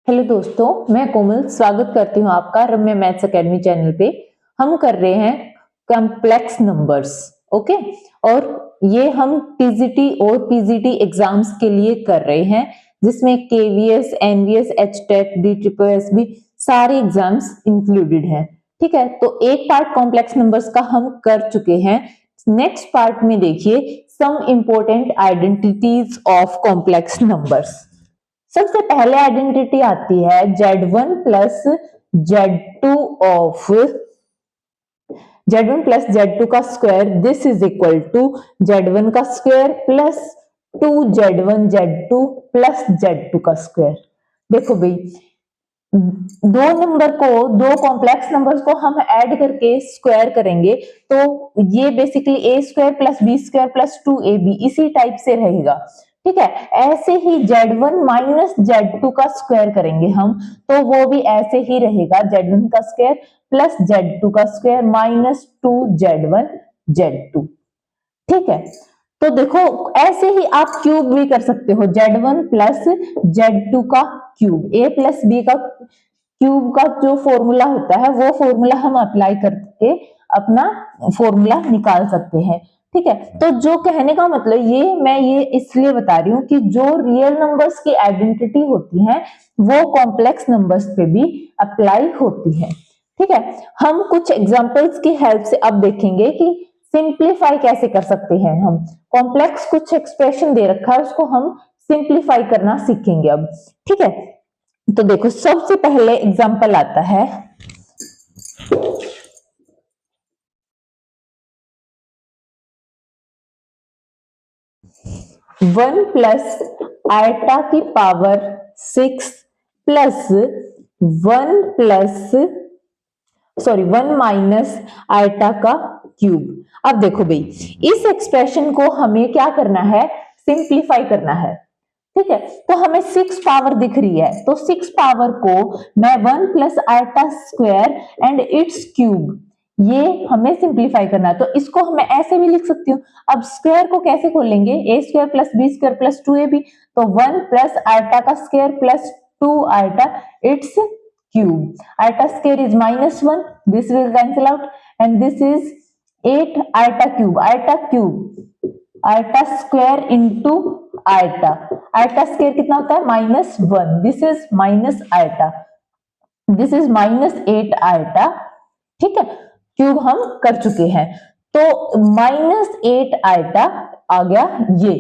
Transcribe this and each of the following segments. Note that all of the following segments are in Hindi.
हेलो दोस्तों, मैं कोमल स्वागत करती हूँ आपका रम्या मैथ्स एकेडमी चैनल पे। हम कर रहे हैं कॉम्प्लेक्स नंबर्स। ओके, और ये हम टीजीटी और पीजीटी एग्जाम्स के लिए कर रहे हैं, जिसमें केवीएस, एनवीएस, एचटेट, डीट्रिपलएसबी सारे एग्जाम्स इंक्लूडेड हैं। ठीक है, तो एक पार्ट कॉम्प्लेक्स नंबर्स का हम कर चुके हैं। नेक्स्ट पार्ट में देखिए some important identities of complex numbers. सबसे पहले आइडेंटिटी आती है Z1 plus Z2 of Z1 plus Z2 का square, this is equal to Z1 का square plus 2Z1 Z2 plus Z2 का स्क्वायर। देखो भाई, दो कॉम्प्लेक्स नंबर्स को हम ऐड करके स्क्वायर करेंगे तो ये basically A square plus B square plus 2ab इसी टाइप से रहेगा। ठीक है, ऐसे ही Z1 माइनस Z2 का स्क्वायर करेंगे हम तो वो भी ऐसे ही रहेगा, Z1 का स्क्वायर प्लस Z2 का स्क्वायर माइनस 2Z1 Z2। ठीक है, तो देखो ऐसे ही आप क्यूब भी कर सकते हो, Z1 प्लस Z2 का क्यूब, ए प्लस बी का क्यूब का जो फॉर्मूला होता है वो फॉर्मूला हम अप्लाई करके अपना फॉर्मूला निकाल सकते हैं। ठीक है, तो जो कहने का मतलब मैं ये इसलिए बता रही हूँ कि जो रियल नंबर्स की आइडेंटिटी होती है वो कॉम्प्लेक्स नंबर्स पे भी अप्लाई होती है। ठीक है, हम कुछ एग्जांपल्स की हेल्प से अब देखेंगे कि सिंप्लीफाई कैसे कर सकते हैं। हम कॉम्प्लेक्स कुछ एक्सप्रेशन दे रखा है उसको हम सिंप्लीफाई करना सीखेंगे अब। ठीक है, तो देखो सबसे पहले एग्जांपल आता है 1 प्लस आयटा की पावर 6 प्लस 1 माइनस आयटा का क्यूब। अब देखो भाई, इस एक्सप्रेशन को हमें क्या करना है, सिंप्लीफाई करना है। ठीक है, तो हमें 6 पावर दिख रही है तो 6 पावर को मैं 1 plus eta square and its cube, ये हमें सिंप्लीफाई करना है। तो इसको मैं ऐसे भी लिख सकती हूँ। अब स्क्वायर को कैसे खोलेंगे, A square plus B square plus 2ab, तो 1 प्लस आयटा का square plus 2 iota its cube. Iota square is -1, this will cancel out and this is 8 iota cube. Iota square into iota, iota square कितना होता है -1, this is minus iota, this is -8 iota. ठीक है, क्यूब हम कर चुके हैं तो -8 आयटा आ गया, ये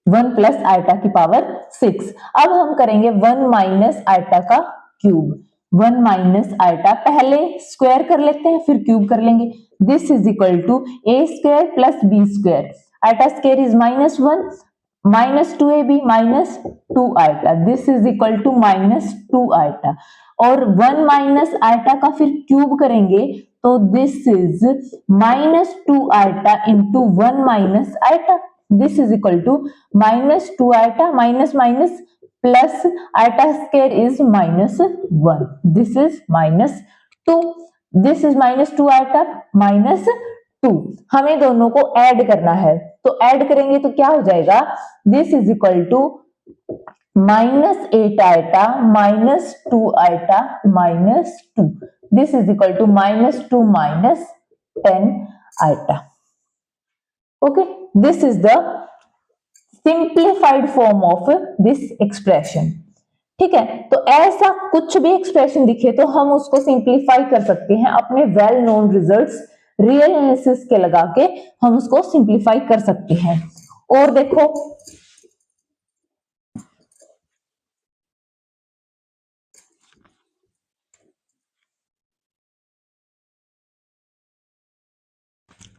1 प्लस आयटा की पावर 6। अब हम करेंगे 1 माइनस आयटा का क्यूब। 1 माइनस आयटा, पहले स्क्वायर कर लेते हैं फिर क्यूब कर लेंगे। This is equal to A square plus B square, iota square is -1 minus 2ab minus 2 iota, this is equal to -2 iota. और 1 माइनस आयटा का फिर क्यूब करेंगे तो this is -2 iota into 1 minus iota, this is equal to -2 iota minus minus plus eta square is -1, this is -2, this is -2 iota -2। हमें दोनों को ऐड करना है तो ऐड करेंगे तो क्या हो जाएगा, this is equal to -8 iota -2 iota -2, this is equal to -2 minus 10 iota. Okay, this is the simplified form of this expression. ठीक है, तो ऐसा कुछ भी एक्सप्रेशन दिखे तो हम उसको सिंप्लीफाई कर सकते हैं अपने well known results real analysis के लगा के हम उसको सिंप्लीफाई कर सकते हैं। और देखो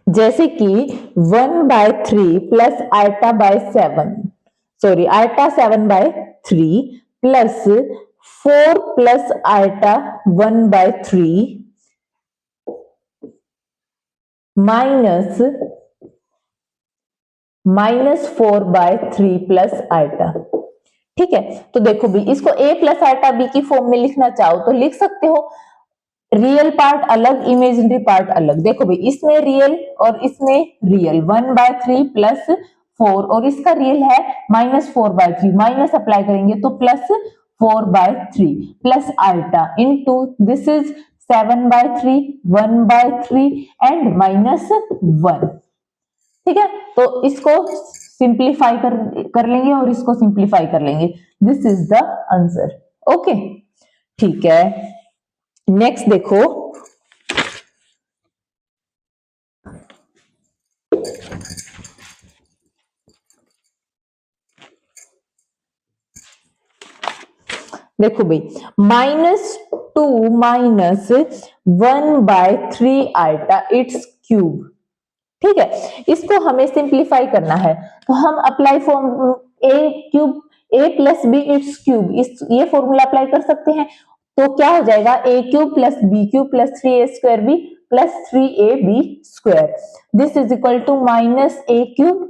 जैसे कि 1/3 plus iota by 7, sorry iota 7/3 plus 4 plus iota 1/3 -4/3 plus iota. ठीक है, तो देखो भी इसको a प्लस आयटा b की फॉर्म में लिखना चाहो तो लिख सकते हो, रियल पार्ट अलग इमेजिनरी पार्ट अलग। देखो भाई, इसमें रियल और इसमें रियल 1/3 प्लस 4 और इसका रियल है -4/3, माइनस अप्लाई करेंगे तो plus 4/3 plus alpha into this is 7/3, 1/3 and -1। ठीक है, तो इसको सिंप्लीफाई कर लेंगे और इसको सिंप्लीफाई कर लेंगे। This is the answer. Okay, ठीक है। नेक्स्ट देखो, देखो भाई, -2 माइनस 1/3 आल्टा इट्स क्यूब। ठीक है, इसको हमें सिंप्लीफाई करना है, तो हम apply form A cube A plus B its cube, ये फॉर्मूला अप्लाई कर सकते हैं। तो क्या हो जाएगा, A cube plus B cube plus 3a square B plus 3ab square. This is equal to -a cube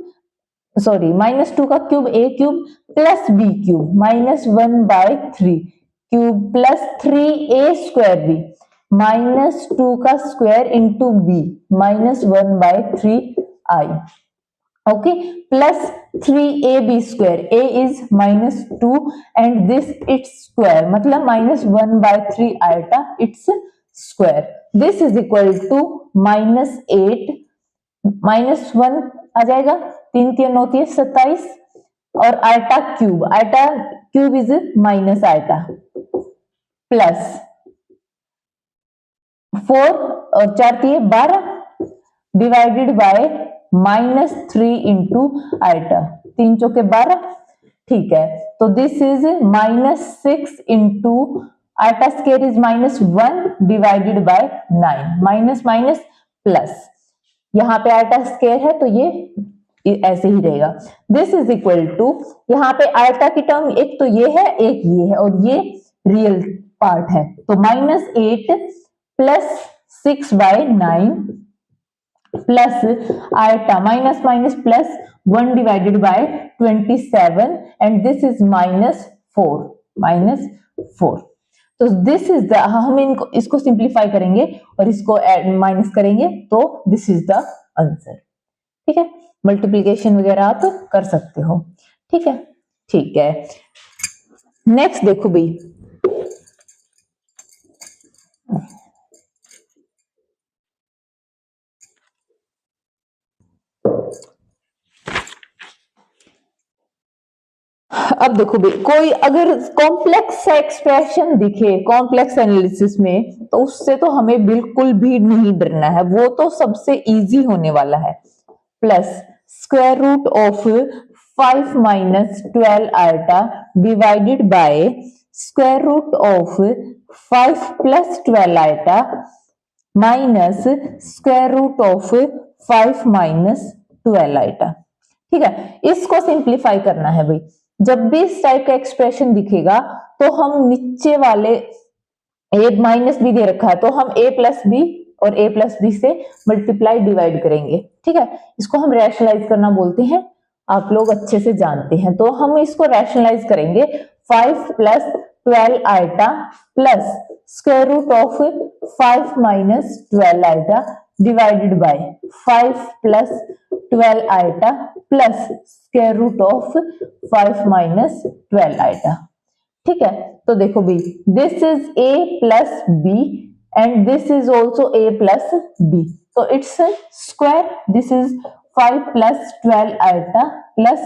-2 का cube a cube plus b cube -1/3 cube plus 3a square B -2 का square into B -1/3i। Okay, plus 3ab square, a is -2 and this it's square मतलब -1/3 iota its square. This is equal to -8 -1 आ जाएगा, 3 3 9 27 और iota cube is minus iota plus 4 और 4 12 डिवाइडेड बाय -3 इंटू आल्टा, 3 चौके 12। ठीक है, तो this is -6 into ultra square is -1 divided bye 9, minus minus plus, यहाँ पे आल्टा स्क्वायर है तो ये ऐसे ही रहेगा। दिस इज इक्वल टू, यहाँ पे आल्टा की टर्म एक तो ये है एक ये है और ये रियल पार्ट है, तो -8 plus 6/9 plus ultra minus minus plus 1 divided bye 27 and this is -4। तो दिस इज द, हम इसको सिंप्लीफाई करेंगे और इसको माइनस करेंगे तो दिस इज द आंसर। ठीक है, मल्टीप्लीकेशन वगैरह आप कर सकते हो। ठीक है, ठीक है। नेक्स्ट देखो भाई, अब देखो भाई, कोई अगर कॉम्प्लेक्स एक्सप्रेशन दिखे कॉम्प्लेक्स एनालिसिस में, तो उससे तो हमें बिल्कुल भी नहीं डरना है, वो तो सबसे इजी होने वाला है। Plus square root of 5 minus 12 iota divided by square root of 5 plus 12 iota minus square root of 5 minus 12 iota. ठीक है, इसको सिंप्लीफाई करना है भाई। जब भी इस टाइप का एक्सप्रेशन दिखेगा तो हम नीचे वाले ए माइनस बी दे रखा है तो हम ए प्लस बी और ए प्लस बी से मल्टीप्लाई डिवाइड करेंगे। ठीक है, इसको हम रैशनलाइज करना बोलते हैं, आप लोग अच्छे से जानते हैं। तो हम इसको रैशनलाइज करेंगे, 5 plus 12 iota plus square root of 5 minus 12 iota divided by 5 plus 12 iota plus square root of 5 minus 12 iota. ठीक है, तो देखो भाई, this is a plus b and this is also a plus b, तो its square. This is 5 plus 12 iota plus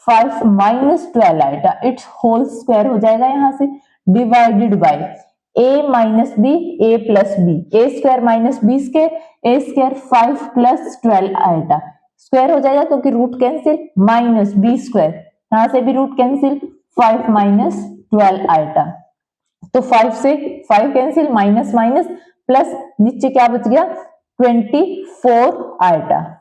5 minus 12 iota, its whole square हो जाएगा यहाँ से, divided by a minus b a plus b, A square minus B square, A square 5 plus 12 iota, square हो जाएगा क्योंकि root cancel, minus B square, यहां से भी रूट कैंसिल, 5 माइनस 12 आल्टा, तो 5 से 5 कैंसिल, माइनस माइनस प्लस नीचे क्या बच गया, 24 आल्टा,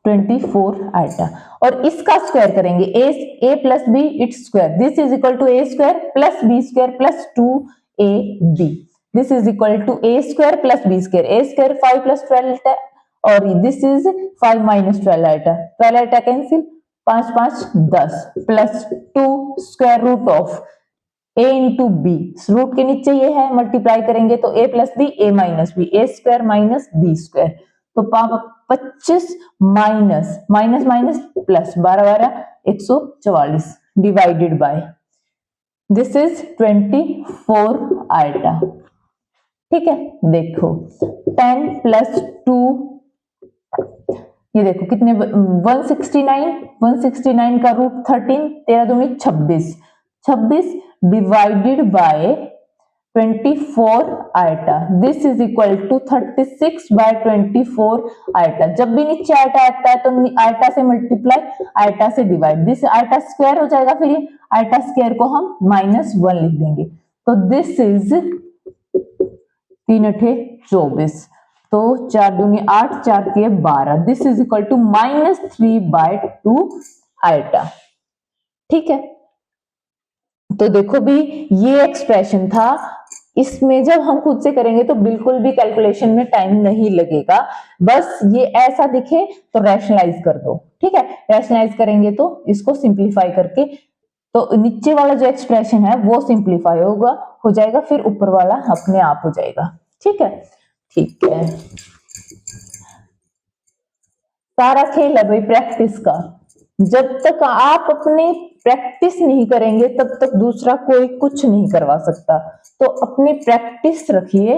24 आल्टा। और इसका स्क्वायर करेंगे, a plus B its square, this is equal to A square plus B square plus 2ab, this is equal to A square plus B square, A square 5 plus 12 और this is 5 minus 12 iota, 12 iota cancel, 5 5 10 plus 2 square root of a into b, root के नीचे ये है, मल्टीप्लाई करेंगे तो a plus B a minus B, A square minus B square, तो 25 minus minus minus plus 12 12 144 divided by this is 24 iota. ठीक है, देखो 10 प्लस 2, ये देखो कितने 169 का रूट 13, 13 दूनी 26, 26 divided by 24 iota, this is equal to 36 by 24 iota. जब भी नीचे आइटा आता है तो आइटा से मल्टीप्लाई, आइटा से डिवाइड, दिस आइटा स्क्वायर हो जाएगा, फिर ये आइटा स्क्वायर को हम -1 लिख देंगे। तो दिस इज 3 अठे 24, तो 4 दूनी 8, 4 तिये 12, this is equal to -3/2 iota. ठीक है, तो देखो भी ये एक्सप्रेशन था, इसमें जब हम खुद से करेंगे तो बिल्कुल भी कैलकुलेशन में टाइम नहीं लगेगा, बस ये ऐसा दिखे तो रैशनलाइज कर दो। ठीक है, रैशनलाइज करेंगे तो इसको सिंप्लीफाई करके, तो नीचे वाला जो एक्सप्रेशन है वो सिंप्लीफाई होगा, हो जाएगा, फिर ऊपर वाला अपने आप हो जाएगा। ठीक है, ठीक है, सारा खेल है भाई प्रैक्टिस का। जब तक आप अपनी प्रैक्टिस नहीं करेंगे तब तक दूसरा कोई कुछ नहीं करवा सकता। तो अपनी प्रैक्टिस रखिए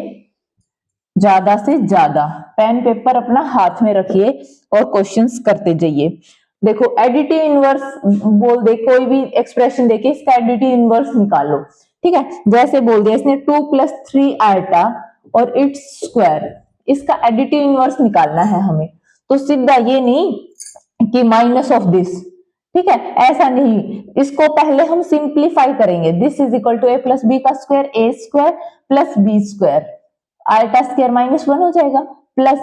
ज्यादा से ज्यादा, पेन पेपर अपना हाथ में रखिए और क्वेश्चंस करते जाइए। देखो एडिटिव इनवर्स बोल दे, कोई भी एक्सप्रेशन देके इसका एडिटिव इनवर्स निकालो। ठीक है, जैसे बोल दिया इसने 2 + 3 आइटा और इट्स स्क्वायर, इसका एडिटिव इनवर्स निकालना है हमें। तो सीधा ये नहीं कि माइनस ऑफ दिस, ठीक है, ऐसा नहीं, इसको पहले हम सिंप्लीफाई करेंगे। This is equal to a + b का square, a square plus b square, iota square -1 हो जाएगा, प्लस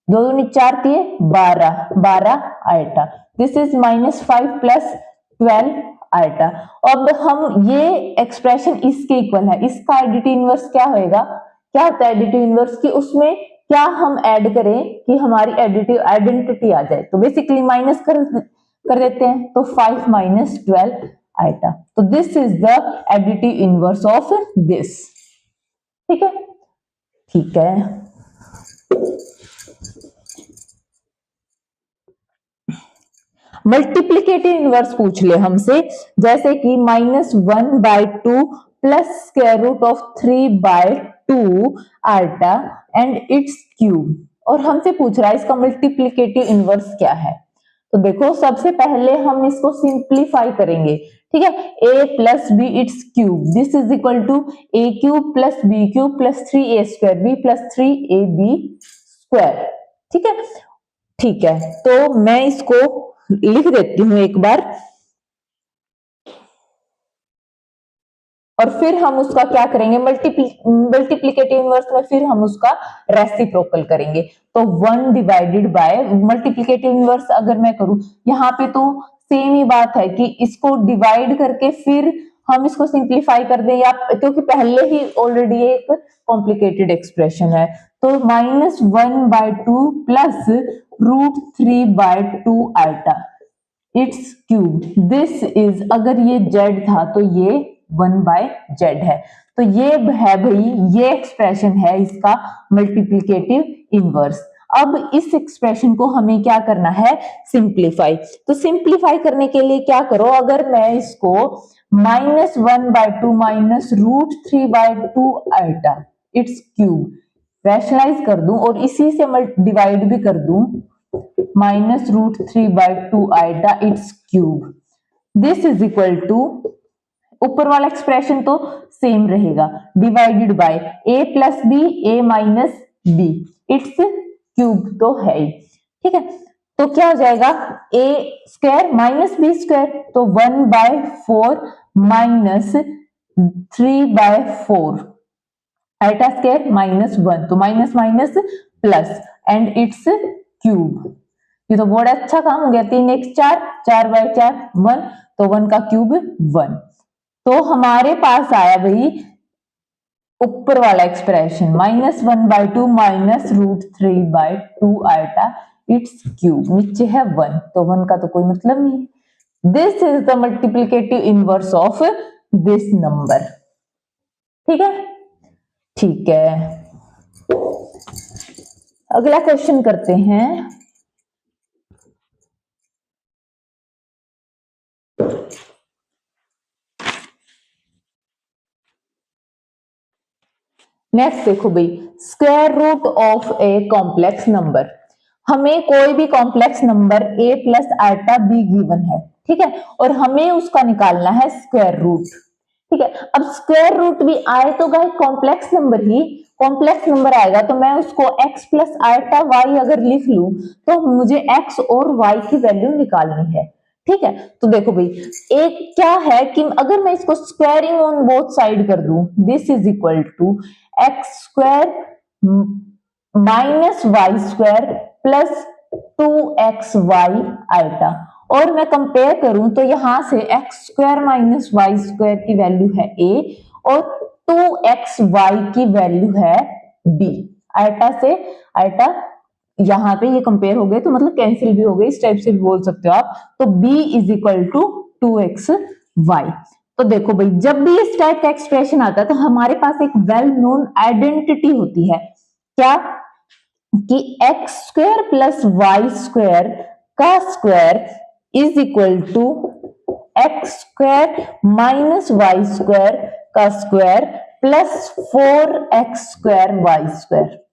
2 दूनी 4 तिये 12, 12 आइटा, दिस इज -5 + 12 आइटा। अब हम ये एक्सप्रेशन इसके इक्वल है, इसका एडिटिव इनवर्स क्या होएगा, क्या होता है एडिटिव इनवर्स की, उसमें क्या हम ऐड करें कि हमारी एडिटिव आइडेंटिटी आ जाए। तो बेसिकली माइनस कर देते हैं, तो 5 - 12 आइटा। तो this is the additive inverse of this. ठीक है, ठीक है, मल्टीप्लीकेटिव इनवर्स पूछ ले हमसे, जैसे कि -1/2 plus square root of 3/2 iota and its cube, और हमसे पूछ रहा है इसका मल्टीप्लीकेटिव इनवर्स क्या है। तो देखो सबसे पहले हम इसको सिंप्लीफाई करेंगे। ठीक है, a + b its cube, this is equal to a³ + b³ + 3a² b + 3ab²। ठीक है, ठीक है, तो मैं इसको लिख देती हूं एक बार, और फिर हम उसका क्या करेंगे, मल्टीप्लीकेटिव इनवर्स में फिर हम उसका रेसिप्रोकल करेंगे। तो 1 डिवाइडेड बाय मल्टीप्लीकेटिव इनवर्स अगर मैं करूं, यहाँ पे तो सेम ही बात है कि इसको डिवाइड करके फिर हम इसको सिंप्लीफाई कर दें, या क्योंकि पहले ही ऑलरेडी एक कॉम्प्लिकेटेड एक्सप्रेशन है। तो -1/2 plus √3/2 iota its cube, this is, अगर ये z था तो ये 1/z है। तो ये है भाई, ये एक्सप्रेशन है इसका मल्टीप्लीकेटिव इनवर्स। अब इस एक्सप्रेशन को हमें क्या करना है, सिंप्लीफाई। तो सिंप्लीफाई करने के लिए क्या करो, अगर मैं इसको -1/2 -√3/2 आइटा इट्स क्यूब रैशनलाइज कर दूं और इसी से डिवाइड भी कर दूं, -√3/2 iota its cube, this is equal to, ऊपर वाला एक्सप्रेशन तो सेम रहेगा, divided by a + b a - b its cube तो है ही। ठीक है, तो क्या हो जाएगा, a² - b², तो 1/4 -3/4 आइटा स्क्वायर -1, तो minus minus plus and its cube. ये तो बड़ा अच्छा काम हो गया, 3 × 4, 4/4 1, तो 1 का क्यूब 1। तो हमारे पास आया भाई ऊपर वाला एक्सप्रेशन -1/2 -√3/2 आइटा इट्स क्यूब, नीचे है 1, तो 1 का तो कोई मतलब नहीं। This is the multiplicative inverse of this number. ठीक है, ठीक है, अगला क्वेश्चन करते हैं। नेक्स्ट देखो भाई, square root of a complex number. हमें कोई भी complex number a plus iota b given है, ठीक है, और हमें उसका निकालना है स्क्वायर रूट। ठीक है, अब स्क्वायर रूट भी आए तो गाइस कॉम्प्लेक्स नंबर ही कॉम्प्लेक्स नंबर आएगा, तो मैं उसको x प्लस आइटा y अगर लिख लूं तो मुझे x और y की वैल्यू निकालनी है। ठीक है, तो देखो भाई, एक क्या है कि अगर मैं इसको स्क्वायरिंग ऑन बोथ साइड कर दूं, this is equal to x square minus Y square plus 2xy iota, और मैं कंपेयर करूं तो यहां से x square minus Y square की वैल्यू है a और 2xy की वैल्यू है b। आइटा से आइटा यहां पे ये कंपेयर हो गए तो मतलब कैंसिल भी हो गए, इस टाइप से भी बोल सकते हो आप। तो b is equal to 2xy। तो देखो भाई, जब भी इस टाइप का एक्सप्रेशन आता है तो हमारे पास एक वेल नोन आइडेंटिटी होती है, क्या कि X square plus Y square का square is equal to x square minus Y square का square plus 4x square Y square.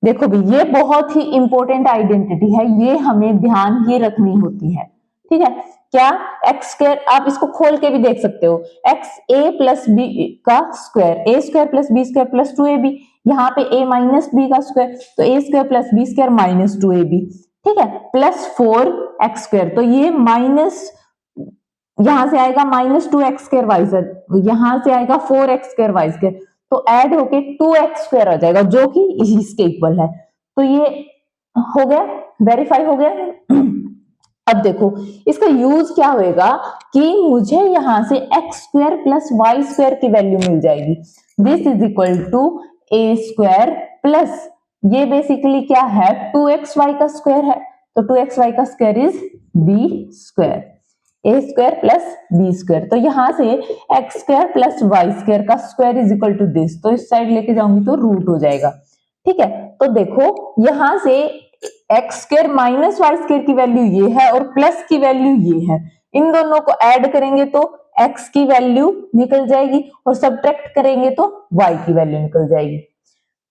देखो भाई, ये बहुत ही इंपॉर्टेंट आइडेंटिटी है, ये हमें ध्यान ही रखनी होती है। ठीक है, क्या एक्स स्क्वायर, आप इसको खोल के भी देख सकते हो, एक्स ए प्लस बी का स्क्वायर, ए square plus B square plus 2ab, यहाँ पे a माइनस बी का स्क्वायर तो ए square plus B square minus 2ab, ठीक है, प्लस 4x स्क्वायर, तो ये माइनस यहां से आएगा minus 2x square Y square, यहां से आएगा 4x स्क्वायर वाई स्क्वायर, तो ऐड होके 2x स्क्वायर आ जाएगा जो कि इसके इक्वल है। तो ये हो गया, वेरीफाई हो गया। अब देखो इसका यूज क्या होएगा कि मुझे यहां से x square plus Y square की वैल्यू मिल जाएगी, this is equal to A square plus ये बेसिकली क्या है 2xy का स्क्वायर है, तो 2xy का square is B square, A square plus B square, तो यहां से x square plus Y square का square is equal to this, तो इस साइड लेके जाऊंगी तो रूट हो जाएगा। ठीक है, तो देखो यहां से x square minus Y square की वैल्यू ये है और प्लस की वैल्यू ये है, इन दोनों को ऐड करेंगे तो एक्स की वैल्यू निकल जाएगी और सब्ट्रैक्ट करेंगे तो वाई की वैल्यू निकल जाएगी।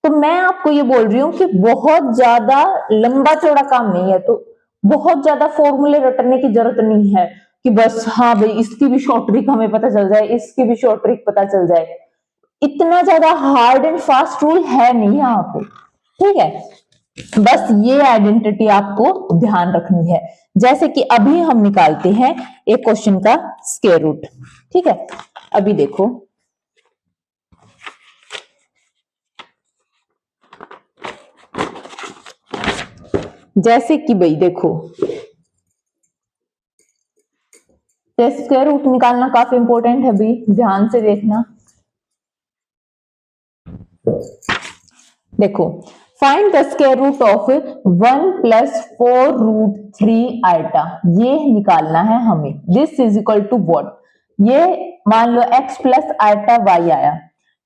तो मैं आपको ये बोल रही हूँ कि बहुत ज्यादा लंबा चौड़ा काम नहीं है, तो बहुत ज्यादा फॉर्मूले रटने की जरूरत नहीं है कि बस हाँ भाई इसकी भी शॉर्ट ट्रिक हमें पता चल जाए, इसकी भी शॉर्ट ट्रिक पता चल जाए, इतना ज्यादा हार्ड एंड फास्ट रूल है नहीं यहाँ पे। ठीक है, बस ये आइडेंटिटी आपको ध्यान रखनी है। जैसे कि अभी हम निकालते हैं एक क्वेश्चन का स्क्वायर रूट। ठीक है, अभी देखो जैसे कि भाई देखो, स्क्वायर रूट निकालना काफी इंपॉर्टेंट है भाई, ध्यान से देखना। देखो, find the square root of 1 plus 4 root 3 iota, ये निकालना है हमें। This is equal to what, ये मान लो x प्लस आइटा y आया,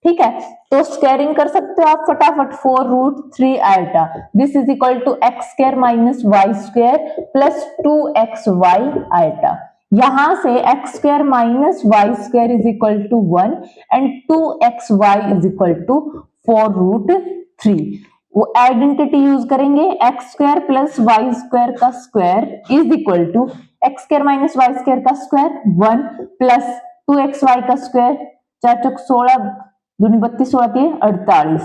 ठीक है, तो स्क्वायरिंग कर सकते हो आप फटाफट, 4 root 3 iota, this is equal to x square minus Y square plus 2xy iota. यहां से x square minus Y square is equal to 1 and 2xy is equal to 4 root 3। वो आइडेंटिटी यूज करेंगे, X square plus Y square का square is equal to x square minus Y square का स्क्वायर 1 प्लस 2xy का स्क्वायर, 4 चौक 16 दूनी 32 16 48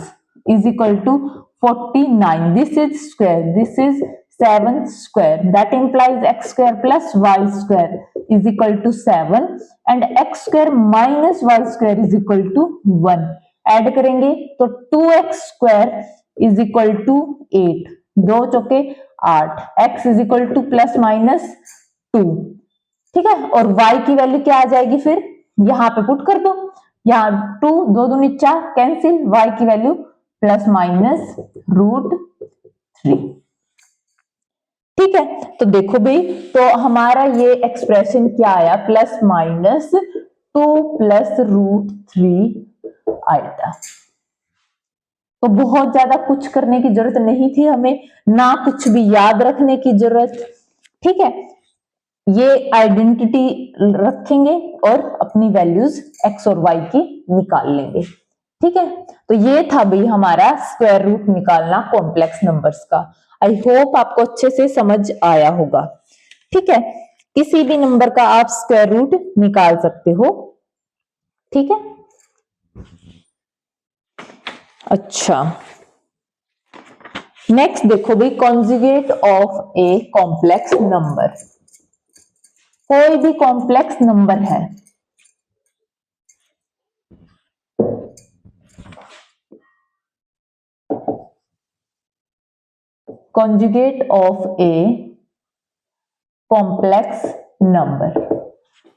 is equal to 49। This is square, this is 7 square, that implies x square plus Y square is equal to 7 and x square minus Y square is equal to 1। Add करेंगे तो 2x square is equal to 8, 2 चौके 8, x is equal two plus minus 2। ठीक है, और y की वैल्यू क्या आ जाएगी, फिर यहां पे पुट कर दो, यहाँ 2 2 दूनी 4 कैंसिल, y की वैल्यू प्लस माइनस रूट 3। ठीक है, तो देखो भाई, तो हमारा ये एक्सप्रेशन क्या आया, plus minus 2 plus root 3 iota. तो बहुत ज्यादा कुछ करने की जरूरत नहीं थी हमें, ना कुछ भी याद रखने की जरूरत। ठीक है, ये आइडेंटिटी रखेंगे और अपनी वैल्यूज एक्स और वाई की निकाल लेंगे। ठीक है, तो ये था भाई हमारा स्क्वायर रूट निकालना कॉम्प्लेक्स नंबर्स का। आई होप आपको अच्छे से समझ आया होगा। ठीक है, किसी भी नंबर का आप स्क्वायर रूट निकाल सकते हो। ठीक है, अच्छा नेक्स्ट देखो भाई, conjugate of a complex number. कोई भी कॉम्प्लेक्स नंबर है, conjugate of a complex number.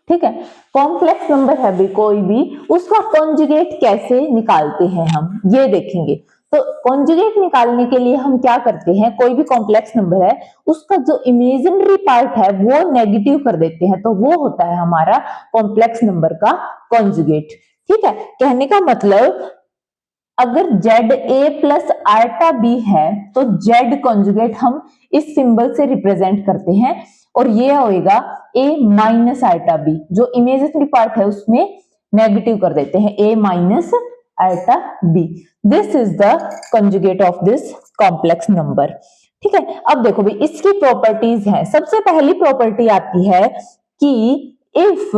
ठीक है, कॉम्प्लेक्स नंबर है भी कोई भी, उसका कॉन्जुगेट कैसे निकालते हैं हम ये देखेंगे। तो कॉन्जुगेट निकालने के लिए हम क्या करते हैं, कोई भी कॉम्प्लेक्स नंबर है उसका जो इमेजिनरी पार्ट है वो नेगेटिव कर देते हैं, तो वो होता है हमारा कॉम्प्लेक्स नंबर का कॉन्जुगेट। ठीक है, कहने का मतलब अगर जेड ए प्लस आर्टा बी है तो जेड कॉन्जुगेट हम इस सिंबल से रिप्रेजेंट करते हैं, और ये होएगा ए माइनस आर्टा बी, जो इमेजिनरी पार्ट है उसमें नेगेटिव कर देते हैं, A minus iota B. This is the conjugate of this complex number. ठीक है, अब देखो भाई इसकी प्रॉपर्टीज हैं। सबसे पहली प्रॉपर्टी आती है कि इफ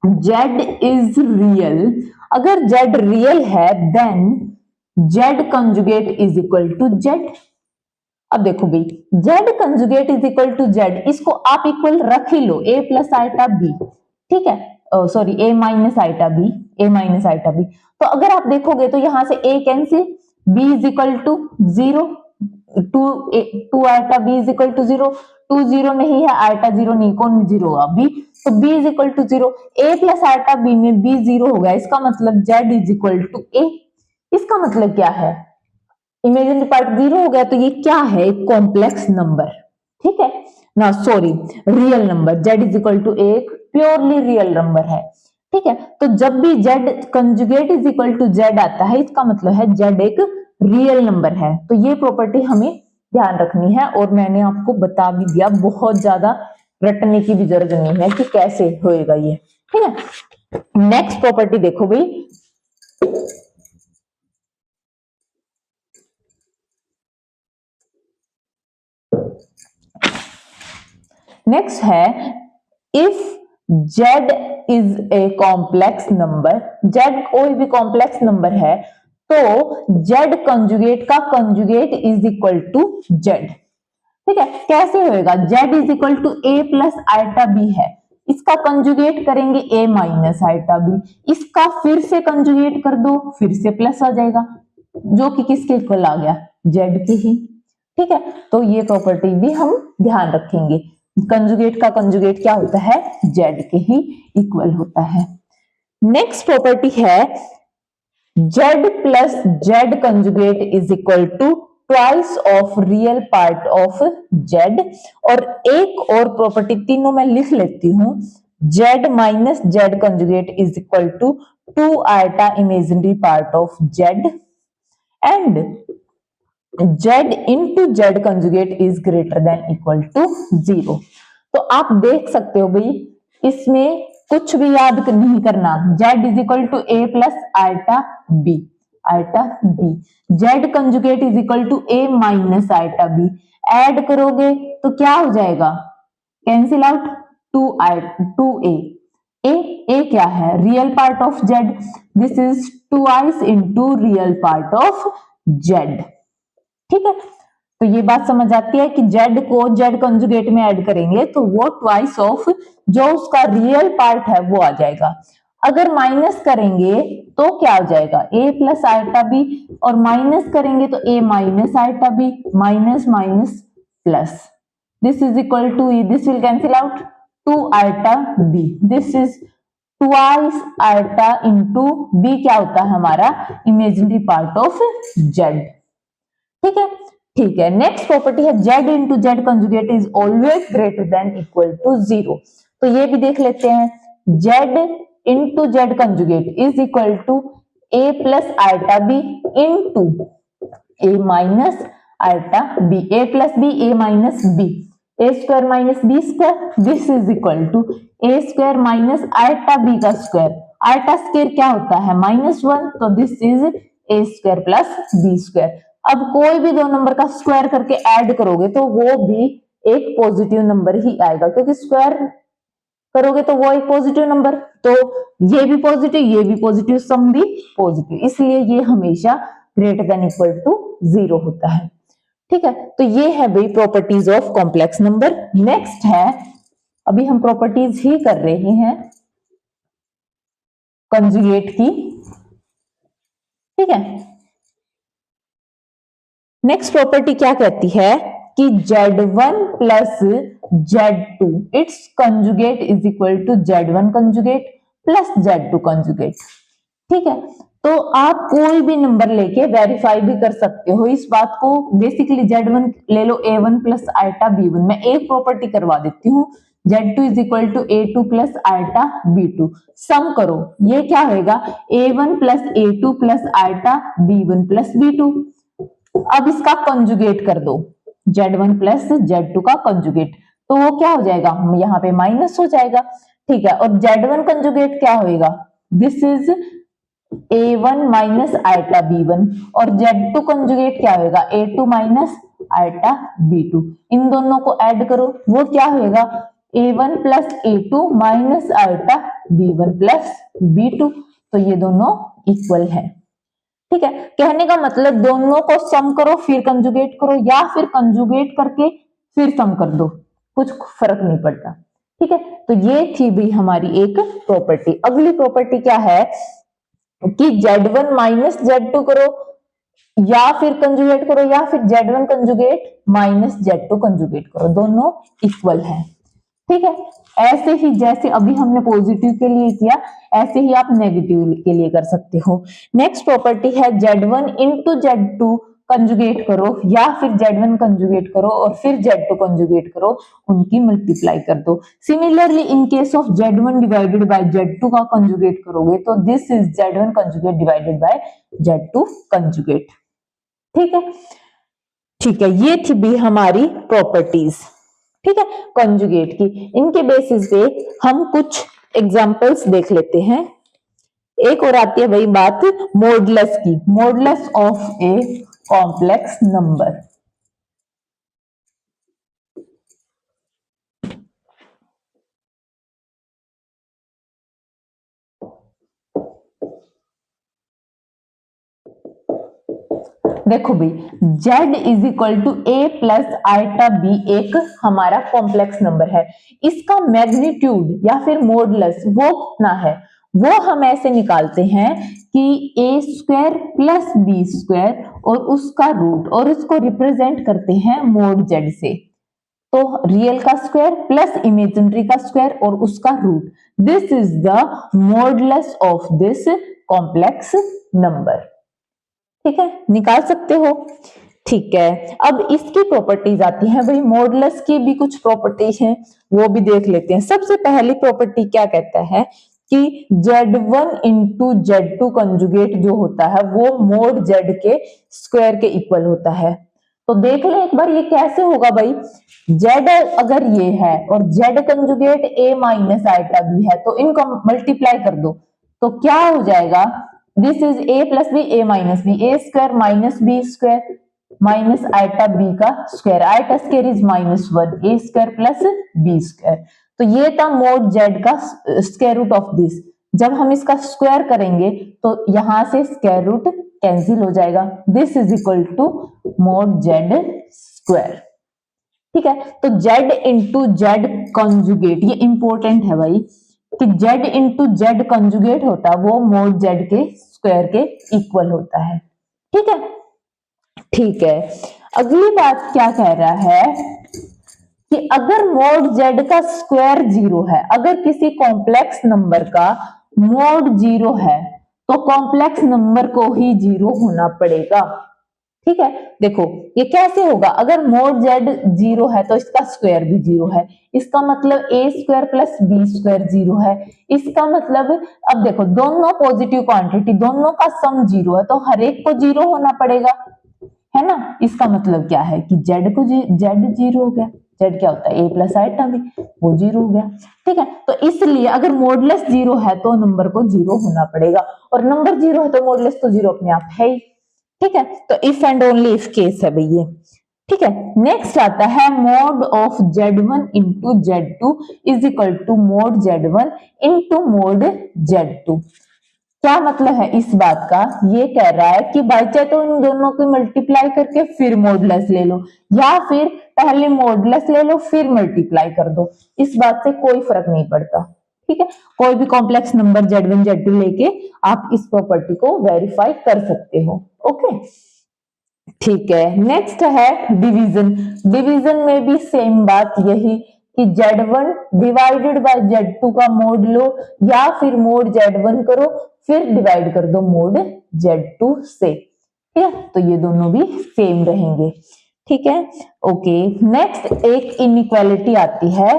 जेड इज रियल, अगर जेड रियल है then Z conjugate is equal to Z. अब देखो भाई Z conjugate is equal to Z, इसको आप इक्वल रख ही लो, ए प्लस आइटा बी। ठीक है, sorry A minus iota B, A minus iota B. तो अगर आप देखोगे तो यहां से A cancel, B is equal to zero, two iota B is equal to zero, to zero नहीं है, आइटा जीरो नहीं, कौन जीरो होगा बी, तो b is equal to zero. A plus iota b में बी जीरो हो गया, इसका मतलब z is equal to a. इसका मतलब क्या है, इमेजिनरी पार्ट जीरो हो गया, तो ये क्या है, एक कॉम्प्लेक्स नंबर। ठीक है ना, sorry real number, z is equal to एक प्योरली रियल नंबर है। ठीक है, तो जब भी z conjugate is equal to z आता है, इसका मतलब है जेड एक रियल नंबर है। तो ये प्रॉपर्टी हमें ध्यान रखनी है, और मैंने आपको बता भी दिया, बहुत ज्यादा रटने की भी जरूरत नहीं है कि कैसे होएगा ये। ठीक है, नेक्स्ट प्रॉपर्टी देखो भाई, नेक्स्ट है if Z is a complex number, z कोई भी कॉम्प्लेक्स नंबर है तो जेड कंजुगेट का conjugate is equal to z. ठीक है, कैसे होएगा, z is equal to a plus iota b है, इसका कंजुगेट करेंगे ए माइनस आइटा बी, इसका फिर से कंजुगेट कर दो, फिर से प्लस आ जाएगा, जो कि किसके इक्वल आ गया, जेड के ही। ठीक है, तो ये प्रॉपर्टी भी हम ध्यान रखेंगे, कंजुगेट का कंजुगेट क्या होता है, जेड के ही इक्वल होता है। नेक्स्ट प्रॉपर्टी है z plus z conjugate is equal to twice of real part of z, और एक और प्रॉपर्टी, तीनों मैं लिख लेती हूं, z minus z conjugate is equal to two iota imaginary part of z, and z into z conjugate is greater than equal to zero. तो आप देख सकते हो भाई इसमें कुछ भी याद नहीं करना, z is equal to a plus iota b, iota b, z conjugate is equal to a minus iota b, add करोगे तो क्या हो जाएगा, कैंसिल आउट, टू ए क्या है, real part of Z, this is twice into real part of Z. ठीक है, तो ये बात समझ आती है कि जेड को जेड कंजुगेट में ऐड करेंगे तो वो ट्वाइस ऑफ जो उसका रियल पार्ट है वो आ जाएगा। अगर माइनस करेंगे तो क्या हो जाएगा, ए प्लस आइटा बी, और माइनस करेंगे तो A minus iota B, minus minus plus, this is equal to, this will cancel out, two iota B, this is twice iota into B, क्या होता है हमारा इमेजिनरी पार्ट ऑफ जेड। ठीक है, ठीक है, नेक्स्ट प्रॉपर्टी है z into z conjugate is always greater than equal to zero. तो ये भी देख लेते हैं, z into z conjugate is equal to a plus iota b into a minus iota B, a plus b A minus B, A square minus B square, this is equal to A square minus iota B का स्क्वायर। आयटा स्क्वायर क्या होता है -1, तो this is a square plus B square. अब कोई भी दो नंबर का स्क्वायर करके ऐड करोगे तो वो भी एक पॉजिटिव नंबर ही आएगा, क्योंकि स्क्वायर करोगे तो वो एक पॉजिटिव नंबर, तो ये भी पॉजिटिव, सम भी पॉजिटिव, इसलिए ये हमेशा ग्रेटर देन इक्वल टू 0 होता है। ठीक है, तो ये है भाई properties of complex number. Next है, अभी हम प्रॉपर्टीज ही कर रहे हैं कंजुगेट की। ठीक है, नेक्स्ट प्रॉपर्टी क्या कहती है कि Z1 plus Z2 its conjugate is equal to Z1 conjugate plus Z2 conjugate. ठीक है, तो आप कोई भी नंबर लेके वेरीफाई भी कर सकते हो इस बात को। बेसिकली Z1 ले लो A1 प्लस आयटा B1, मैं एक प्रॉपर्टी करवा देती हूँ, Z2 is equal to A2 plus iota B2। Sum करो, ये क्या होगा A1 plus A2 plus eta B1 plus B2। अब इसका कंजुगेट कर दो, Z1 प्लस Z2 का कंजुगेट, तो वो क्या हो जाएगा, यहाँ पे माइनस हो जाएगा। ठीक है, और Z1 कंजुगेट क्या होएगा, this is A1 minus eta B1, और Z2 कंजुगेट क्या होगा, A2 माइनस आयटा B2। इन दोनों को ऐड करो, वो क्या होगा A1 plus A2 minus eta B1 plus B2, तो ये दोनों इक्वल है। ठीक है, कहने का मतलब दोनों को सम करो फिर कंजुगेट करो, या फिर कंजुगेट करके फिर सम कर दो, कुछ फर्क नहीं पड़ता। ठीक है, तो ये थी भी हमारी एक प्रॉपर्टी। अगली प्रॉपर्टी क्या है कि Z1 माइनस Z2 करो या फिर कंजुगेट करो, या फिर Z1 conjugate minus Z2 conjugate करो, दोनों इक्वल है। ठीक है, ऐसे ही जैसे अभी हमने पॉजिटिव के लिए किया, ऐसे ही आप नेगेटिव के लिए कर सकते हो। नेक्स्ट प्रॉपर्टी है Z1 इंटू Z2 कंजुगेट करो, या फिर Z1 कंजुगेट करो और फिर Z2 कंजुगेट करो, उनकी मल्टीप्लाई कर दो। Similarly in case of Z1 divided bye Z2 का कंजुगेट करोगे तो this is Z1 conjugate divided by Z2 conjugate. ठीक है, ठीक है, ये थी भी हमारी प्रॉपर्टीज। ठीक है, कंजुगेट की। इनके बेसिस पे हम कुछ एग्जांपल्स देख लेते हैं। एक और आती है वही बात मॉडुलस की, modulus of a complex number. देखो भाई, z is equal to a plus iota b एक हमारा कॉम्प्लेक्स नंबर है। इसका मैग्नीट्यूड या फिर मॉडुलस वो कितना है, वो हम ऐसे निकालते हैं कि ए स्क्वायर प्लस बी स्क्वायर और उसका रूट, और इसको रिप्रेजेंट करते हैं मॉड z से। तो रियल का स्क्वायर प्लस इमेजिनरी का स्क्वायर और उसका root, this is the modulus of this complex number. ठीक है, निकाल सकते हो। ठीक है, अब इसकी प्रॉपर्टीज आती हैं भाई, मॉडुलस की भी कुछ प्रॉपर्टीज हैं, वो भी देख लेते हैं। सबसे पहली प्रॉपर्टी क्या कहता है कि Z1 इंटू Z2 कंजुगेट जो होता है वो मोड Z के स्क्वायर के इक्वल होता है। तो देख ले एक बार ये कैसे होगा भाई, Z अगर ये है और Z conjugate A minus eta B है, तो इनको मल्टीप्लाई कर दो, तो क्या हो जाएगा, this is A plus B A minus B, A square minus B square minus iota B का square, iota square is -1, A square plus B square. तो ये था मोड Z का स्क्वायर रूट ऑफ दिस। जब हम इसका स्क्वायर करेंगे तो यहां से स्क्वायर रूट कैंसिल हो जाएगा, this is equal to mod Z square. ठीक है, तो Z इंटू Z कंजुगेट, ये इंपॉर्टेंट है भाई कि Z इंटू Z कंजुगेट होता है वो मोड Z के स्क्वायर के इक्वल होता है। ठीक है, ठीक है, अगली बात क्या कह रहा है कि अगर मोड Z का स्क्वायर 0 है, अगर किसी कॉम्प्लेक्स नंबर का मोड 0 है तो कॉम्प्लेक्स नंबर को ही 0 होना पड़ेगा। ठीक है, देखो ये कैसे होगा, अगर मोड Z 0 है तो इसका स्क्वायर भी 0 है, इसका मतलब ए स्क्वायर प्लस बी स्क्वायर 0 है। इसका मतलब अब देखो दोनों पॉजिटिव क्वांटिटी, दोनों का सम 0 है, तो हर एक को 0 होना पड़ेगा, है ना। इसका मतलब क्या है कि Z 0 हो गया, जेड क्या होता है ए प्लस आइटा बी, वो 0 हो गया। ठीक है, तो इसलिए अगर मॉडुलस 0 है तो नंबर को 0 होना पड़ेगा, और नंबर 0 है तो मॉडुलस तो 0 अपने आप है ही। ठीक है, तो if and only if case है भाई ये। ठीक है, नेक्स्ट आता है mod of Z1 into Z2 is equal to mod Z1 into mod Z2। क्या मतलब है इस बात का, ये कह रहा है कि भाई चाहे तो इन दोनों को मल्टीप्लाई करके फिर मॉडुलस ले लो, या फिर पहले मॉडुलस ले लो फिर मल्टीप्लाई कर दो, इस बात से कोई फर्क नहीं पड़ता। ठीक है, कोई भी कॉम्प्लेक्स नंबर Z1 Z2 लेके आप इस प्रॉपर्टी को वेरीफाई कर सकते हो। ओके, ठीक है, नेक्स्ट है डिवीजन। डिवीजन में भी सेम बात यही कि Z1 डिवाइडेड बाय Z2 का मोड लो, या फिर मोड Z1 करो फिर डिवाइड कर दो मोड Z2 से। ठीक है, तो ये दोनों भी सेम रहेंगे। ठीक है, ओके, नेक्स्ट एक इनइक्वालिटी आती है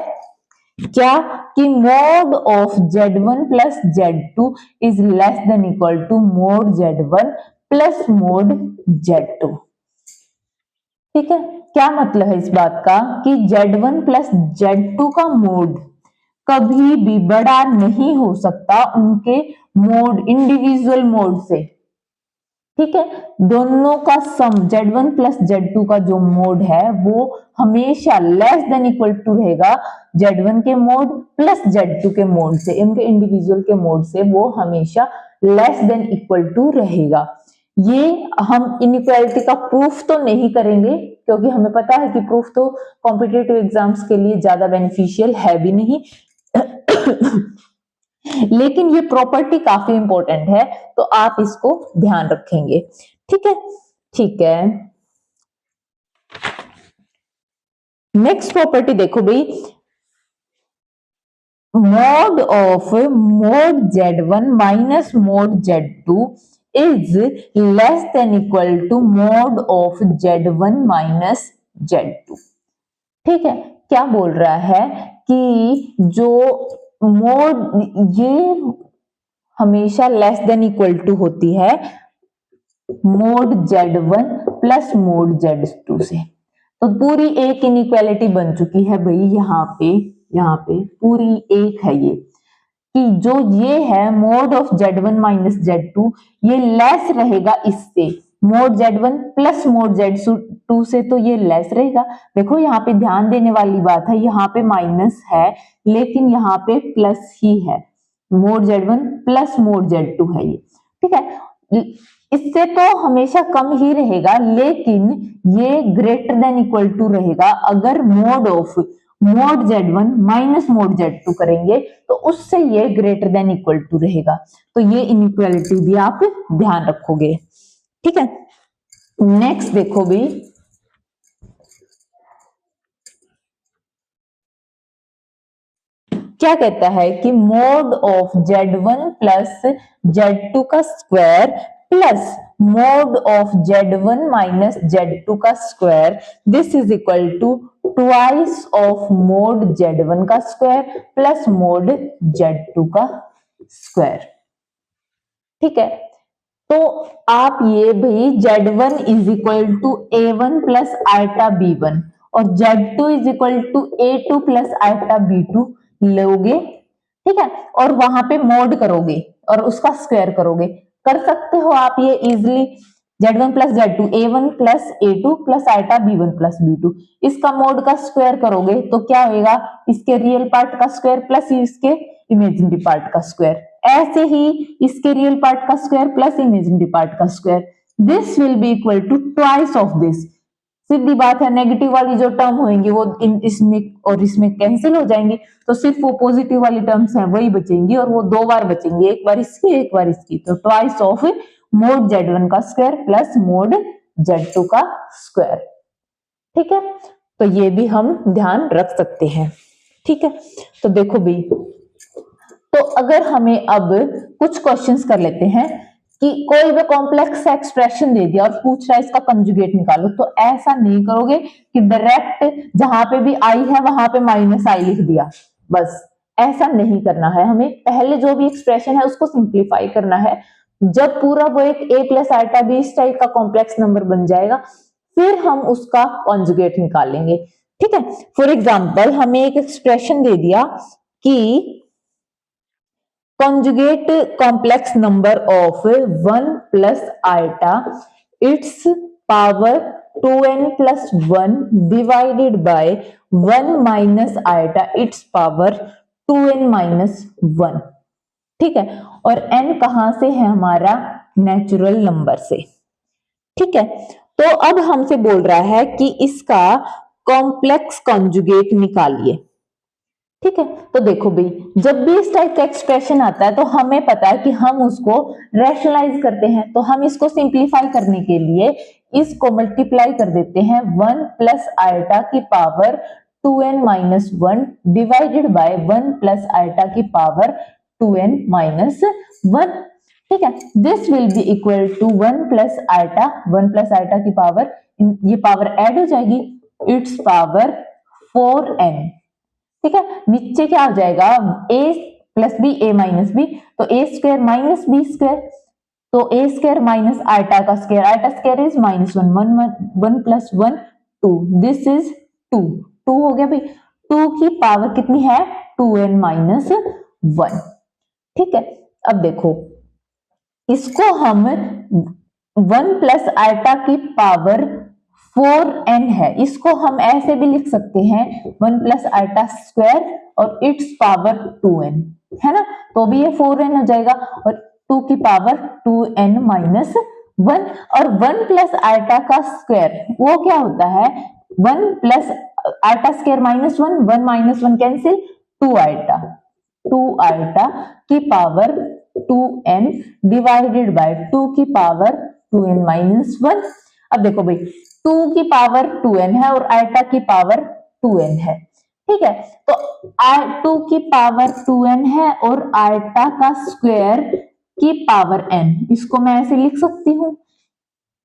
क्या, कि mod of Z1 plus Z2 is less than equal to mod Z1 plus mod Z2। ठीक है, क्या मतलब है इस बात का कि Z1 प्लस Z2 का मोड कभी भी बड़ा नहीं हो सकता उनके मोड इंडिविजुअल मोड से। ठीक है, दोनों का सम Z1 प्लस Z2 का जो मोड है वो हमेशा लेस देन इक्वल टू रहेगा Z1 के मोड प्लस Z2 के मोड से, इनके इंडिविजुअल के मोड से वो हमेशा लेस देन इक्वल टू रहेगा। ये हम इनइक्वालिटी का प्रूफ तो नहीं करेंगे, क्योंकि हमें पता है कि प्रूफ तो कॉम्पिटिटिव एग्जाम्स के लिए ज्यादा बेनिफिशियल है भी नहीं लेकिन ये प्रॉपर्टी काफी इंपॉर्टेंट है, तो आप इसको ध्यान रखेंगे। ठीक है, ठीक है, नेक्स्ट प्रॉपर्टी देखो भाई, mod of mod Z1 minus mod Z2 is less than equal to mod of Z1 minus Z2। ठीक है, क्या बोल रहा है कि जो मोड ये हमेशा लेस देन इक्वल टू होती है mode Z1 plus mod Z2 से। तो पूरी एक इनइक्वालिटी बन चुकी है भाई, यहाँ पे पूरी एक है ये, कि जो ये है mod of Z1 minus Z2 ये लेस रहेगा इससे, mode Z1 plus mod Z2 से, तो ये लेस रहेगा। देखो यहाँ पे ध्यान देने वाली बात है, यहाँ पे माइनस है लेकिन यहाँ पे प्लस ही है, mode Z1 plus mod Z2 है ये। ठीक है, इससे तो हमेशा कम ही रहेगा, लेकिन ये ग्रेटर देन इक्वल टू रहेगा अगर mode of mod Z1 minus mod Z2 करेंगे, तो उससे ये ग्रेटर देन इक्वल टू रहेगा। तो ये इनइक्वालिटी भी आप ध्यान रखोगे। ठीक है, नेक्स्ट देखो भी, क्या कहता है कि mod of Z1 plus Z2 का square plus mod of Z1 minus Z2 का square, this is equal to twice of mod Z1 का स्क्वायर प्लस मोड Z2 का स्क्वायर। ठीक है, तो आप ये भाई Z1 is equal to A1 plus iota B1 और Z2 is equal to A2 plus iota B2 लोगे। ठीक है, और वहां पे मोड करोगे और उसका स्क्वायर करोगे, कर सकते हो आप ये easily. Z1 plus Z2 A1 plus A2 plus iota B1 plus B2, इसका मोड का स्क्वायर करोगे तो क्या होगा, इसके रियल पार्ट का स्क्वायर प्लस इसके इमेजिनरी पार्ट का स्क्वायर, ऐसे ही इसके रियल पार्ट का स्क्वायर प्लस इमेजिनरी पार्ट का square, this will be equal to twice of this. सीधी बात है, नेगेटिव वाली जो टर्म होंगी वो इसमें और इसमें कैंसिल हो जाएंगी, तो सिर्फ वो पॉजिटिव वाली टर्म्स हैं वही बचेंगी, और वो दो बार बचेंगी, एक बार इसकी एक बार इसकी, तो ट्वाइस ऑफ मोड Z1 का स्क्वायर प्लस मोड Z2 का स्क्वायर। ठीक है, तो ये भी हम ध्यान रख सकते हैं। ठीक है, तो देखो भी, तो अगर हमें अब कुछ क्वेश्चंस कर लेते हैं कि कोई भी कॉम्प्लेक्स एक्सप्रेशन दे दिया और पूछ रहा है इसका कंजुगेट निकालो, तो ऐसा नहीं करोगे कि डायरेक्ट जहां पे भी आई है वहां पे माइनस आई लिख दिया, बस ऐसा नहीं करना है। हमें पहले जो भी एक्सप्रेशन है उसको सिंप्लीफाई करना है, जब पूरा वो एक a प्लस आइटा बी इस टाइप का कॉम्प्लेक्स नंबर बन जाएगा फिर हम उसका कॉन्जुगेट निकालेंगे। ठीक है। फॉर एग्जाम्पल हमें एक एक्सप्रेशन दे दिया कि conjugate complex number of 1 plus iota its power 2n plus 1 divided by 1 minus iota its power 2n minus 1। ठीक है, और n कहां से है? हमारा नेचुरल नंबर से। ठीक है, तो अब हमसे बोल रहा है कि इसका कॉम्प्लेक्स कॉन्जुगेट निकालिए। ठीक है, तो देखो भाई, जब भी इस टाइप का एक्सप्रेशन आता है तो हमें पता है कि हम उसको रैशनलाइज करते हैं। तो हम इसको सिंप्लीफाई करने के लिए इसको मल्टीप्लाई कर देते हैं 1 प्लस आयोटा की power 2n minus 1 divided by 1 plus iota की पावर 2n माइनस 1। ठीक है, this will be equal to 1 plus iota, 1 plus iota की पावर, ये पावर ऐड हो जाएगी, इट्स पावर 4n। ठीक है, नीचे क्या हो जाएगा? a plus b A minus b, तो ए स्क्वायर माइनस बी स्क्वायर, तो ए स्क्वायर माइनस आयटा का square, iota square is minus 1, 1 प्लस 1 2, दिस इज 2, 2 हो गया भाई। 2 की पावर कितनी है? 2n minus 1। ठीक है, अब देखो इसको हम 1 प्लस आयटा की पावर 4n है, इसको हम ऐसे भी लिख सकते हैं 1 प्लस आयटा स्क्वायर और इट्स पावर 2n, है ना, तो भी ये 4n हो जाएगा, और 2 की पावर 2n माइनस 1, और 1 प्लस आयटा का स्क्वायर वो क्या होता है? 1 plus eta square minus 1, 1 minus 1 cancel, 2 iota, 2 eta की पावर 2n डिवाइडेड बाय 2 की पावर 2n माइनस 1। अब देखो भाई, 2 की पावर 2n है और आयटा की पावर 2n है। ठीक है, तो 2 की पावर 2n है और आयटा का स्क्वायर की पावर n, इसको मैं ऐसे लिख सकती हूँ।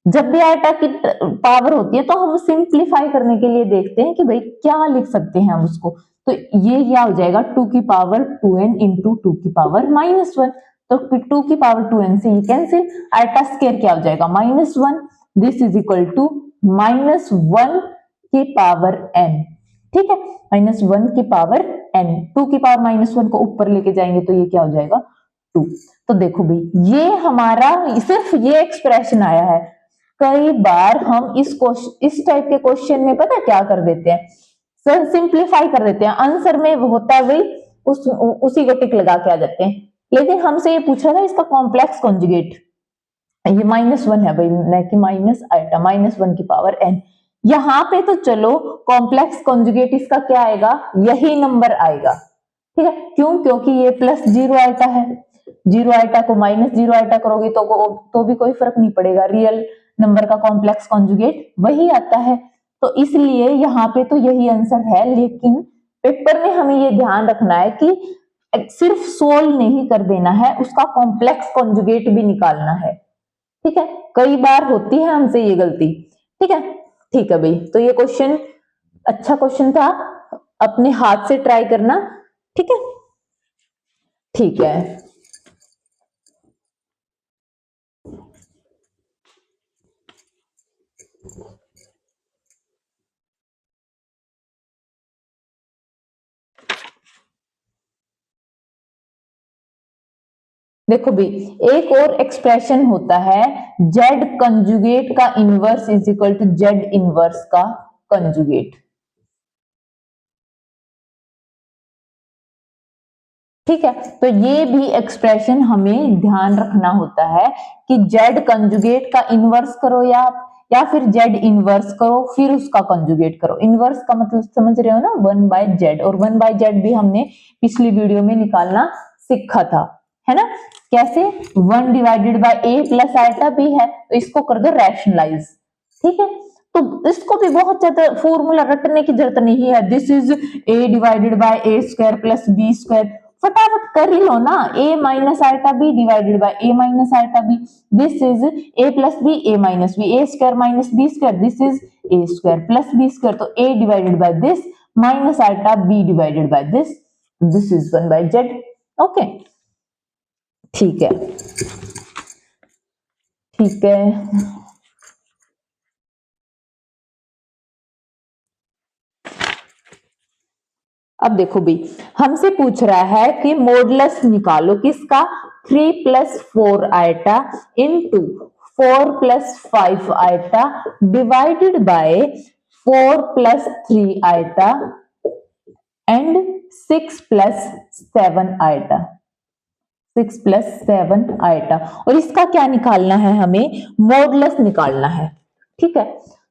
जब भी आयटा की पावर होती है तो हम सिंप्लीफाई करने के लिए देखते हैं कि भाई क्या लिख सकते हैं हम उसको, तो ये क्या हो जाएगा? 2 की पावर 2n इंटू 2 की पावर माइनस 1, तो 2 की पावर 2n से ये कैंसिल, आयटा स्क्वायर क्या हो जाएगा? Minus 1, this is equal to minus 1 की पावर n। ठीक है, माइनस 1 की पावर n, 2 की पावर माइनस 1 को ऊपर लेके जाएंगे तो ये क्या हो जाएगा? 2। तो देखो भाई, ये हमारा सिर्फ ये एक्सप्रेशन आया है। कई बार हम इस टाइप के क्वेश्चन में पता क्या कर देते हैं? सर सिंप्लीफाई कर देते हैं, आंसर में वो होता है वही, उसी को टिक लगा के आ जाते हैं। लेकिन हमसे ये पूछा था इसका कॉम्प्लेक्स कॉन्जुगेट, ये माइनस 1 है भाई, न कि माइनस आइटा, माइनस 1 की पावर n। यहाँ पे तो चलो कॉम्प्लेक्स कॉन्जुगेट इसका क्या आएगा? यही नंबर आएगा। ठीक है, क्यों? क्योंकि ये प्लस 0 आइटा है, 0 आइटा को माइनस 0 आइटा करोगी तो भी कोई फर्क नहीं पड़ेगा, रियल नंबर का कॉम्प्लेक्स कॉन्जुगेट वही आता है। तो इसलिए यहाँ पे तो यही आंसर है, लेकिन पेपर में हमें ये ध्यान रखना है कि सिर्फ सोल्व नहीं कर देना है, उसका कॉम्प्लेक्स कॉन्जुगेट भी निकालना है। ठीक है, कई बार होती है हमसे ये गलती। ठीक है, ठीक है भाई, तो ये क्वेश्चन अच्छा क्वेश्चन था, अपने हाथ से ट्राई करना। ठीक है, ठीक है। देखो भी, एक और एक्सप्रेशन होता है जेड कंजुगेट का inverse is equal to z inverse का कंजुगेट। ठीक है, तो ये भी एक्सप्रेशन हमें ध्यान रखना होता है कि जेड कंजुगेट का इनवर्स करो या फिर जेड इनवर्स करो फिर उसका कंजुगेट करो। इनवर्स का मतलब समझ रहे हो ना, 1 बाय जेड, और 1 बाय जेड भी हमने पिछली वीडियो में निकालना सीखा था, है ना? कैसे? 1 divided by a plus iota भी है, तो इसको कर दो रैशनलाइज। ठीक है, तो इसको भी बहुत ज्यादा फॉर्मूला रटने की जरूरत नहीं है। This is a divided by a square plus B square, फटाफट कर ही लो ना, a minus iota b divided by a minus iota B, this is a plus B a minus b, a square minus b square, this is a square plus b square, तो a divided by this minus iota b divided by this, this is 1 by z। Okay, ठीक है, ठीक है। अब देखो भाई, हमसे पूछ रहा है कि मॉडुलस निकालो किसका, 3 + 4 iota into 4 + 5 iota divided by 4 + 3 iota and 6 + 7 iota, 6 + 7 iota. और इसका क्या निकालना है, हमें मॉडुलस निकालना है। ठीक है,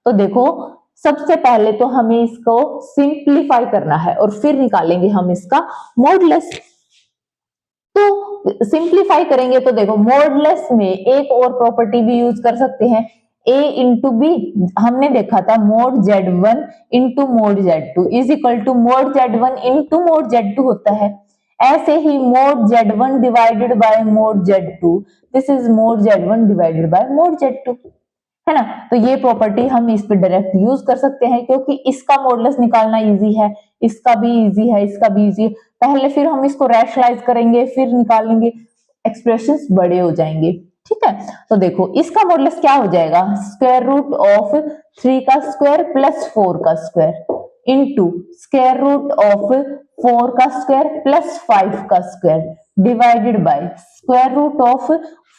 तो देखो सबसे पहले तो हमें इसको सिंप्लीफाई करना है और फिर निकालेंगे हम इसका मॉडुलस। तो सिंप्लीफाई करेंगे तो देखो मॉडुलस में एक और प्रॉपर्टी भी यूज कर सकते हैं, a इंटू बी। हमने देखा था mod z1 into mod z2 is equal to mod z1 into mod z2 होता है। ऐसे ही mod z1 divided by mod z2, this is mod z1 divided by mod z2, है ना। तो ये प्रॉपर्टी हम इस पे डायरेक्ट यूज कर सकते हैं क्योंकि इसका मॉडुलस निकालना इजी है, इसका भी इजी है, इसका भी इजी है। पहले फिर हम इसको रैशनलाइज करेंगे फिर निकालेंगे, एक्सप्रेशंस बड़े हो जाएंगे। ठीक है, तो देखो इसका मॉडुलस क्या हो जाएगा, स्क्वायर रूट ऑफ 3 का स्क्वायर प्लस 4 का square into square root of 4 का स्क्वायर प्लस 5 का square divided by square root of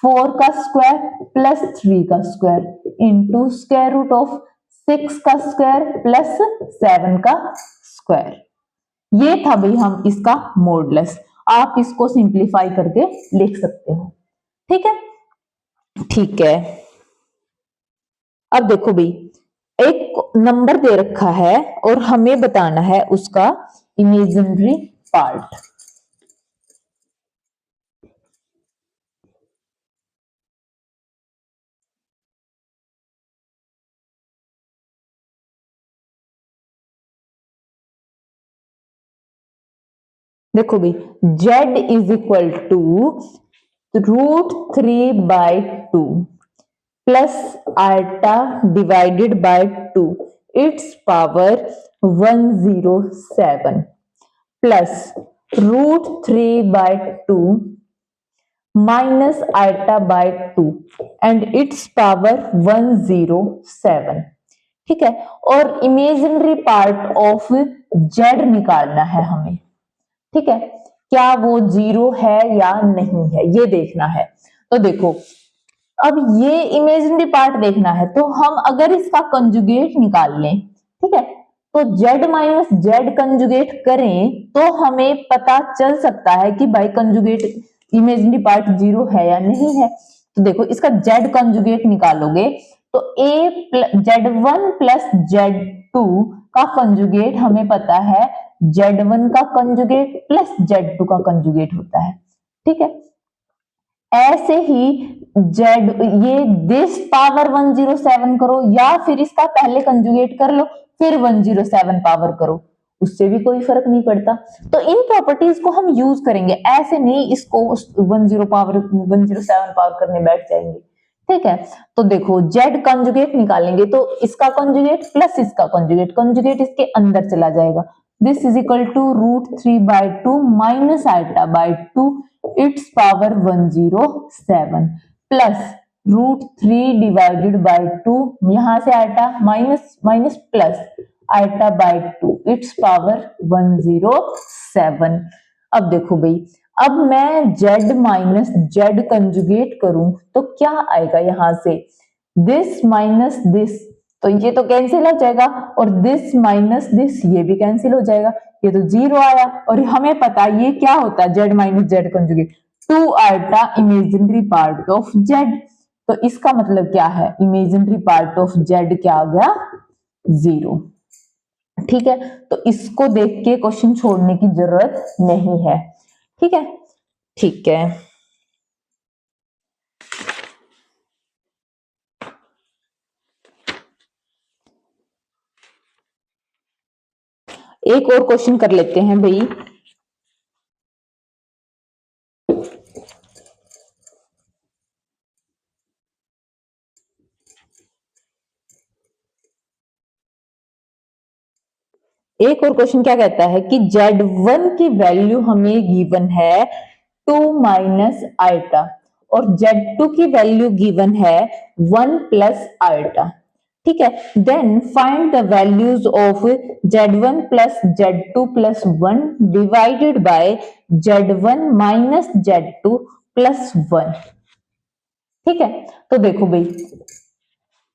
4 का स्क्वायर प्लस 3 का square into square root of 6 का स्क्वायर प्लस 7 का स्क्वायर। ये था भाई हम इसका मॉडुलस। आप इसको सिंप्लीफाई करके लिख सकते हो। ठीक है, ठीक है। अब देखो भाई, एक नंबर दे रखा है और हमें बताना है उसका इमेजिनरी पार्ट। देखो भाई, z is equal to √3/2 plus iota divided by 2 its power 107 plus √3/2 minus iota by 2 and its power 107। ठीक है, और इमेजिनरी पार्ट ऑफ z निकालना है हमें। ठीक है, क्या वो 0 है या नहीं है ये देखना है। तो देखो अब ये इमेजिनरी पार्ट देखना है, तो हम अगर इसका कंजुगेट निकाल लें, ठीक है, तो z माइनस जेड कंजुगेट करें तो हमें पता चल सकता है कि भाई कंजुगेट इमेजिनरी पार्ट 0 है या नहीं है। तो देखो इसका z कंजुगेट निकालोगे तो z1 प्लस z2 का कंजुगेट हमें पता है z1 का कंजुगेट प्लस z2 का कंजुगेट होता है। ठीक है, ऐसे ही ये दिस पावर 107 करो या फिर इसका पहले कंजुगेट कर लो फिर 107 पावर करो, उससे भी कोई फर्क नहीं पड़ता। तो इन प्रॉपर्टीज को हम यूज करेंगे, ऐसे नहीं इसको 107 पावर करने बैठ जाएंगे। ठीक है, तो देखो z कंजुगेट निकालेंगे तो इसका कंजुगेट प्लस इसका कंजुगेट, कंजुगेट इसके अंदर चला जाएगा। This is equal to √3/2 minus iota by 2 its power 107 plus √3 divided by 2, यहां से iota minus minus plus iota by 2 its power 107। अब देखो भाई, अब मैं z माइनस जेड कंजुगेट करूं तो क्या आएगा, यहां से दिस माइनस दिस तो ये तो कैंसिल हो जाएगा और दिस माइनस दिस ये भी कैंसिल हो जाएगा, ये तो 0 आया। और हमें पता ये क्या होता है z minus z conjugate, 2 iota imaginary part of z। तो इसका मतलब क्या है, इमेजिनरी पार्ट ऑफ z क्या आ गया, 0। ठीक है, तो इसको देख के क्वेश्चन छोड़ने की जरूरत नहीं है। ठीक है, ठीक है। एक और क्वेश्चन कर लेते हैं भाई। एक और क्वेश्चन क्या कहता है कि z1 की वैल्यू हमें गिवन है 2 माइनस आइटा और z2 की वैल्यू गिवन है 1 प्लस आइटा। ठीक है। Then find the values of z1 plus z2 plus 1 divided by z1 minus z2 plus 1। ठीक है, तो देखो भाई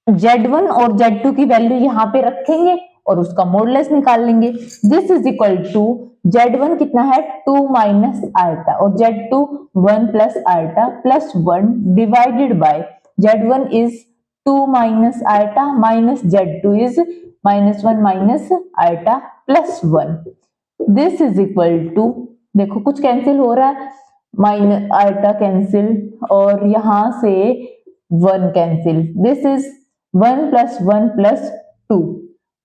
z1 और z2 की वैल्यू यहां पे रखेंगे और उसका मॉडुलस निकाल लेंगे। This is equal to z1 कितना है 2 माइनस आयटा और z2 1 plus iota plus 1 divided by z1 is 2 minus iota minus z2 is minus 1 minus iota plus 1। This is equal to, देखो कुछ कैंसिल हो रहा है, माइनस आयटा कैंसिल और यहां से 1 कैंसिल। दिस इज 1 प्लस 1 प्लस 2,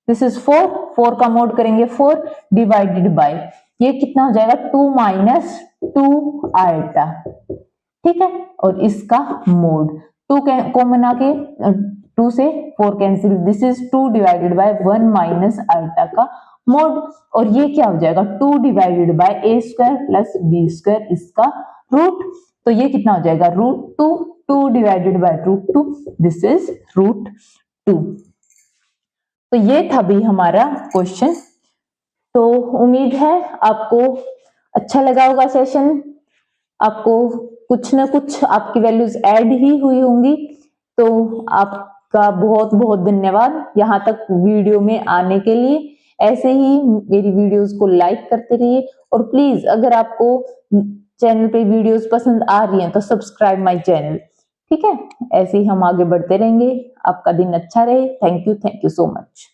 दिस इज 4, 4 का मोड करेंगे 4 डिवाइडेड बाय ये कितना हो जाएगा 2 माइनस 2 आयटा। ठीक है, और इसका मोड 2 कॉमन आके 2 से 4 cancel, this is 2 divided by 1 minus iota का मोड, और ये क्या हो जाएगा 2 divided by a square plus B square इसका रूट, तो ये कितना हो जाएगा root 2, 2 divided by root 2, this is root 2। तो ये था भी हमारा क्वेश्चन। तो उम्मीद है आपको अच्छा लगा होगा सेशन, आपको कुछ ना कुछ आपकी वैल्यूज ऐड ही हुई होंगी। तो आपका बहुत बहुत धन्यवाद यहाँ तक वीडियो में आने के लिए। ऐसे ही मेरी वीडियोस को लाइक करते रहिए और प्लीज अगर आपको चैनल पे वीडियोस पसंद आ रही हैं तो सब्सक्राइब माय चैनल। ठीक है, ऐसे ही हम आगे बढ़ते रहेंगे। आपका दिन अच्छा रहे। Thank you so much.